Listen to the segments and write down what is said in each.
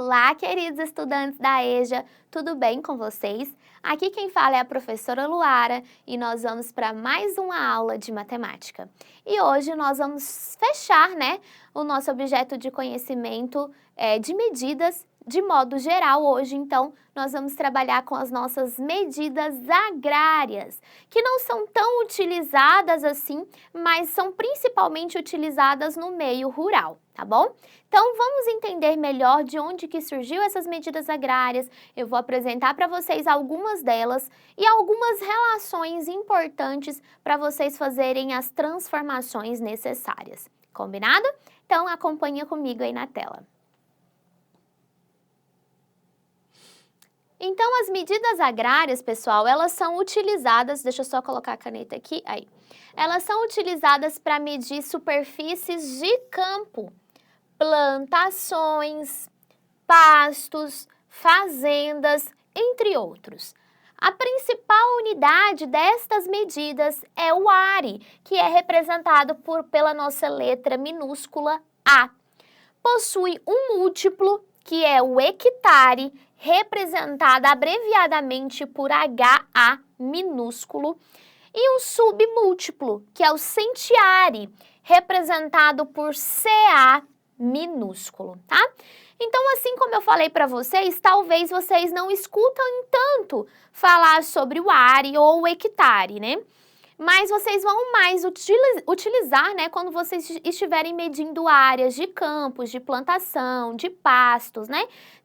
Olá, queridos estudantes da EJA, tudo bem com vocês? Aqui quem fala é a professora Luara e nós vamos para mais uma aula de matemática. E hoje nós vamos fechar, o nosso objeto de conhecimento de medidas de modo geral hoje. Então, nós vamos trabalhar com as nossas medidas agrárias, que não são tão utilizadas assim, mas são principalmente utilizadas no meio rural, tá bom? Então, vamos entender melhor de onde que surgiu essas medidas agrárias. Eu vou apresentar para vocês algumas delas e algumas relações importantes para vocês fazerem as transformações necessárias. Combinado? Então, acompanha comigo aí na tela. Então, as medidas agrárias, pessoal, elas são utilizadas, deixa eu só colocar a caneta aqui, aí. Elas são utilizadas para medir superfícies de campo, plantações, pastos, fazendas, entre outros. A principal unidade destas medidas é o are, que é representado pela nossa letra minúscula A. Possui um múltiplo, que é o hectare, representado abreviadamente por HA minúsculo, e um submúltiplo, que é o centiare, representado por CA minúsculo, tá? Então, assim como eu falei para vocês, talvez vocês não escutam tanto falar sobre o are ou o hectare, né? Mas vocês vão mais utilizar, quando vocês estiverem medindo áreas de campos, de plantação, de pastos,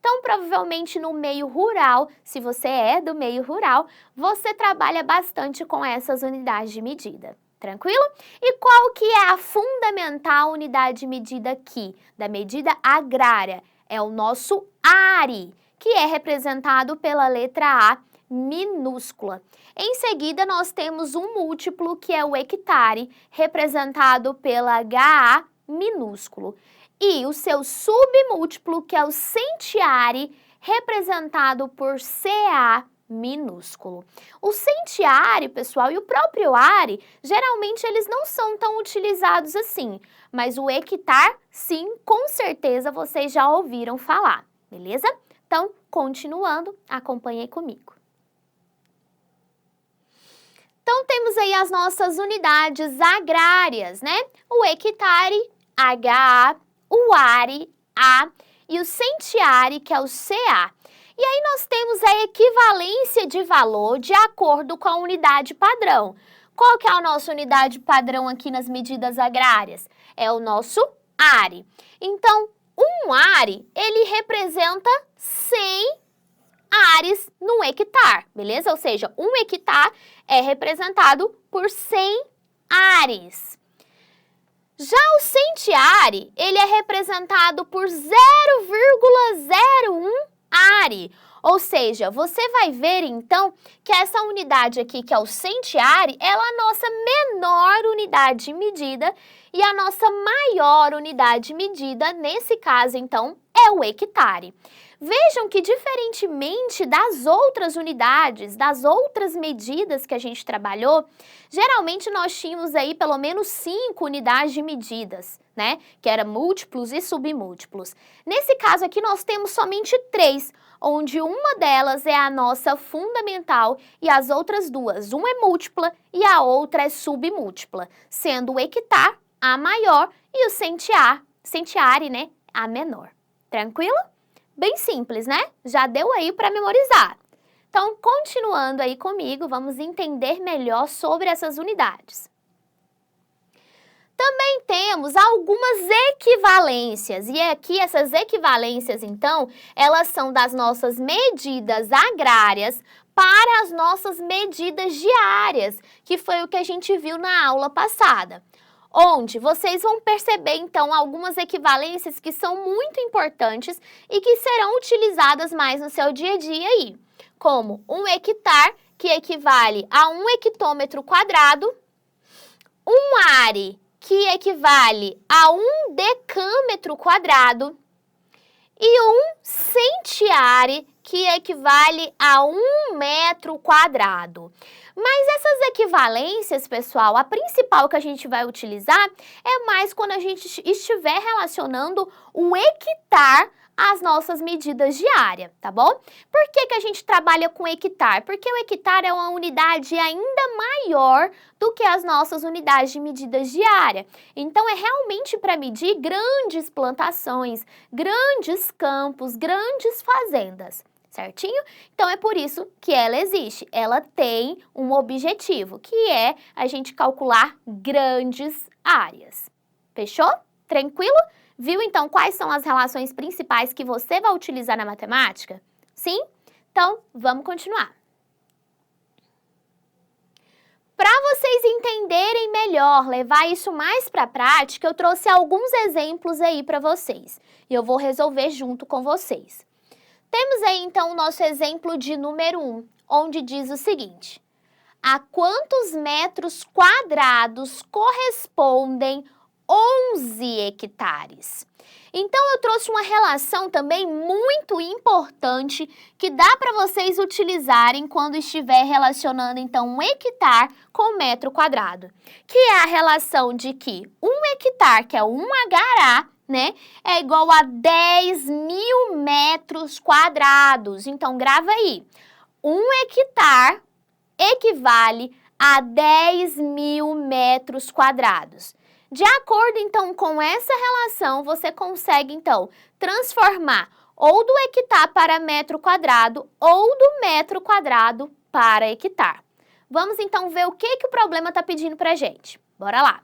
Então, provavelmente no meio rural, se você é do meio rural, você trabalha bastante com essas unidades de medida. Tranquilo? E qual que é a fundamental unidade de medida aqui, da medida agrária? É o nosso are, que é representado pela letra A minúscula. Em seguida, nós temos um múltiplo, que é o hectare, representado pela HA minúsculo. E o seu submúltiplo, que é o centiare, representado por CA minúsculo. O centiare, pessoal, e o próprio are, geralmente eles não são tão utilizados assim, mas o hectare, sim, com certeza vocês já ouviram falar, beleza? Então, continuando, acompanhe comigo. Então, temos aí as nossas unidades agrárias, O hectare, HA, o are, A, e o centiare, que é o CA. E aí nós temos a equivalência de valor de acordo com a unidade padrão. Qual que é a nossa unidade padrão aqui nas medidas agrárias? É o nosso are. Então, um are, ele representa 100 ares num hectare, beleza? Ou seja, um hectare é representado por 100 ares. Já o centiare, ele é representado por 0,01 are. Ou seja, você vai ver então que essa unidade aqui, que é o centiare, ela é a nossa menor unidade de medida e a nossa maior unidade de medida, nesse caso então, é o hectare. Vejam que, diferentemente das outras unidades, das outras medidas que a gente trabalhou, geralmente nós tínhamos aí pelo menos 5 unidades de medidas, Que eram múltiplos e submúltiplos. Nesse caso aqui, nós temos somente 3, onde uma delas é a nossa fundamental e as outras duas, uma é múltipla e a outra é submúltipla, sendo o hectare a maior e o centiare, a menor. Tranquilo? Bem simples, Já deu aí para memorizar. Então, continuando aí comigo, vamos entender melhor sobre essas unidades. Também temos algumas equivalências, e aqui essas equivalências, então, elas são das nossas medidas agrárias para as nossas medidas diárias, que foi o que a gente viu na aula passada. Onde vocês vão perceber, então, algumas equivalências que são muito importantes e que serão utilizadas mais no seu dia a dia aí, como um hectare, que equivale a 1 hectômetro quadrado, um are, que equivale a 1 decâmetro quadrado, e um centiare, que equivale a 1 metro quadrado. Mas essas equivalências, pessoal, a principal que a gente vai utilizar é mais quando a gente estiver relacionando o hectare as nossas medidas de área, tá bom? Por que que a gente trabalha com hectare? Porque o hectare é uma unidade ainda maior do que as nossas unidades de medidas de área. Então, é realmente para medir grandes plantações, grandes campos, grandes fazendas, certinho? Então, é por isso que ela existe. Ela tem um objetivo, que é a gente calcular grandes áreas. Fechou? Tranquilo? Viu, então, quais são as relações principais que você vai utilizar na matemática? Sim? Então, vamos continuar. Para vocês entenderem melhor, levar isso mais para a prática, eu trouxe alguns exemplos aí para vocês. E eu vou resolver junto com vocês. Temos aí, então, o nosso exemplo de número 1, onde diz o seguinte: a quantos metros quadrados correspondem 11 hectares? Então, eu trouxe uma relação também muito importante que dá para vocês utilizarem quando estiver relacionando, então, um hectare com metro quadrado, que é a relação de que um hectare, que é um HA, né, é igual a 10.000 metros quadrados. Então, grava aí. Um hectare equivale a 10.000 metros quadrados. De acordo, então, com essa relação, você consegue, então, transformar ou do hectare para metro quadrado ou do metro quadrado para hectare. Vamos, então, ver o que o problema está pedindo para a gente. Bora lá.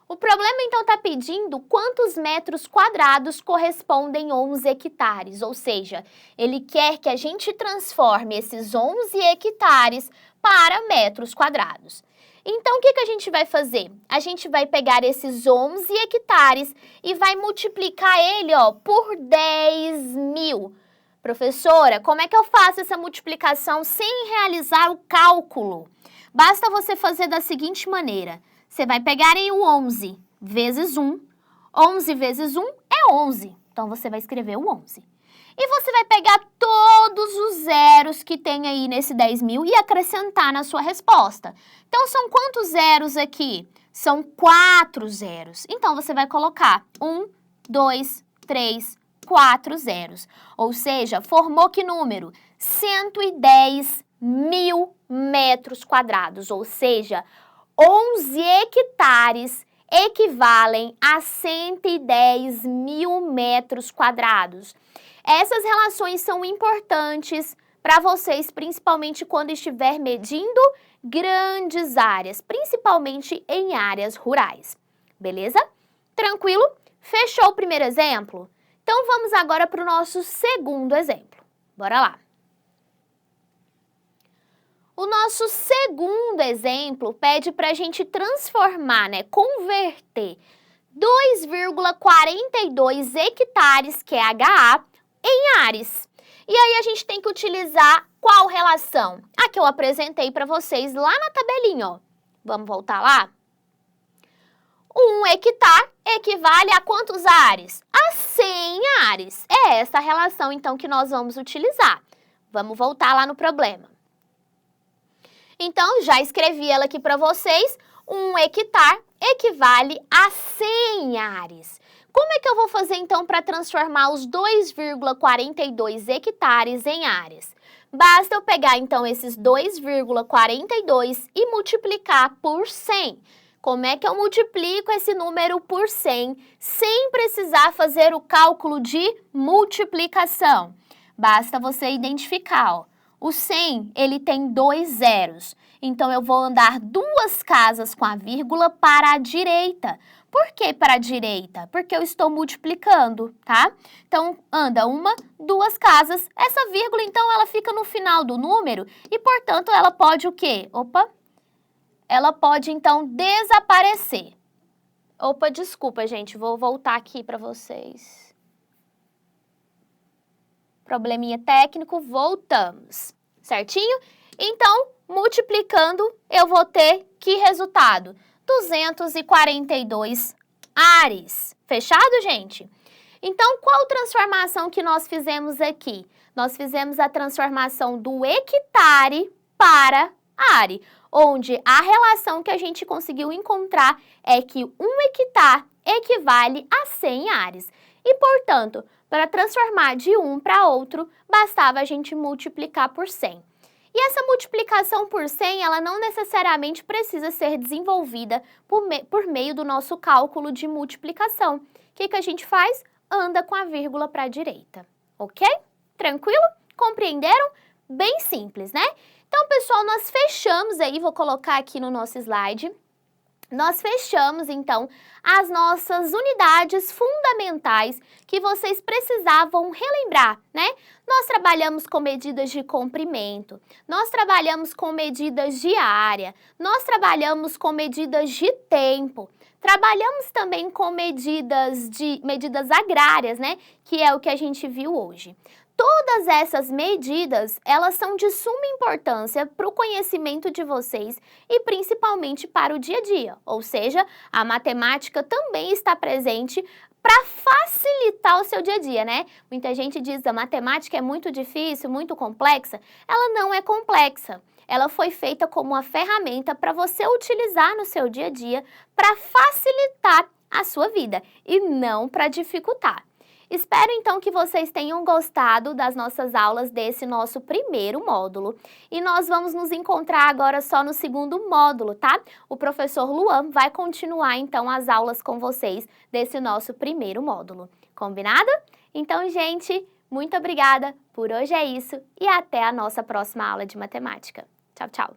O problema, então, está pedindo quantos metros quadrados correspondem 11 hectares, ou seja, ele quer que a gente transforme esses 11 hectares para metros quadrados. Então, o que a gente vai fazer? A gente vai pegar esses 11 hectares e vai multiplicar ele, ó, por 10.000. Professora, como é que eu faço essa multiplicação sem realizar o cálculo? Basta você fazer da seguinte maneira. Você vai pegar aí o 11 vezes 1. 11 vezes 1 é 11. Então, você vai escrever o 11. E você vai pegar todos os zeros que tem aí nesse 10.000 e acrescentar na sua resposta. Então, são quantos zeros aqui? São 4 zeros. Então, você vai colocar 1, 2, 3, 4 zeros. Ou seja, formou que número? 110.000 metros quadrados. Ou seja, 11 hectares equivalem a 110.000 metros quadrados. Essas relações são importantes para vocês, principalmente quando estiver medindo grandes áreas, principalmente em áreas rurais. Beleza? Tranquilo? Fechou o primeiro exemplo? Então, vamos agora para o nosso segundo exemplo. Bora lá. O nosso segundo exemplo pede para a gente transformar, né, converter 2,42 hectares, que é HA, em ares. E aí a gente tem que utilizar qual relação? A que eu apresentei para vocês lá na tabelinha, ó. Vamos voltar lá? 1 hectare equivale a quantos ares? A 100 ares. É essa relação, então, que nós vamos utilizar. Vamos voltar lá no problema. Então, já escrevi ela aqui para vocês. 1 hectare equivale a 100 ares. Como é que eu vou fazer, então, para transformar os 2,42 hectares em ares? Basta eu pegar, então, esses 2,42 e multiplicar por 100. Como é que eu multiplico esse número por 100 sem precisar fazer o cálculo de multiplicação? Basta você identificar, ó. O 100, ele tem 2 zeros. Então, eu vou andar 2 casas com a vírgula para a direita. Por que para a direita? Porque eu estou multiplicando, tá? Então, anda 1, 2 casas. Essa vírgula, então, ela fica no final do número e, portanto, ela pode o quê? Ela pode, então, desaparecer. Desculpa, gente. Vou voltar aqui para vocês. Probleminha técnico, voltamos. Certinho? Então, multiplicando, eu vou ter que resultado? 242 ares. Fechado, gente? Então, qual transformação que nós fizemos aqui? Nós fizemos a transformação do hectare para ARE, onde a relação que a gente conseguiu encontrar é que 1 hectare equivale a 100 ares. E, portanto, para transformar de um para outro, bastava a gente multiplicar por 100. E essa multiplicação por 100, ela não necessariamente precisa ser desenvolvida por meio do nosso cálculo de multiplicação. O que a gente faz? Anda com a vírgula para a direita, ok? Tranquilo? Compreenderam? Bem simples, né? Então, pessoal, nós fechamos aí, vou colocar aqui no nosso slide, nós fechamos, então, as nossas unidades fundamentais que vocês precisavam relembrar, né? Nós trabalhamos com medidas de comprimento, nós trabalhamos com medidas de área, nós trabalhamos com medidas de tempo, trabalhamos também com medidas agrárias, né? Que é o que a gente viu hoje. Todas essas medidas, elas são de suma importância para o conhecimento de vocês e principalmente para o dia a dia, ou seja, a matemática também está presente para facilitar o seu dia a dia, né? Muita gente diz que a matemática é muito difícil, muito complexa. Ela não é complexa. Ela foi feita como uma ferramenta para você utilizar no seu dia a dia para facilitar a sua vida e não para dificultar. Espero então que vocês tenham gostado das nossas aulas desse nosso primeiro módulo. E nós vamos nos encontrar agora só no segundo módulo, tá? O professor Luan vai continuar então as aulas com vocês desse nosso primeiro módulo. Combinado? Então, gente, muito obrigada. Por hoje é isso e até a nossa próxima aula de matemática. Tchau, tchau!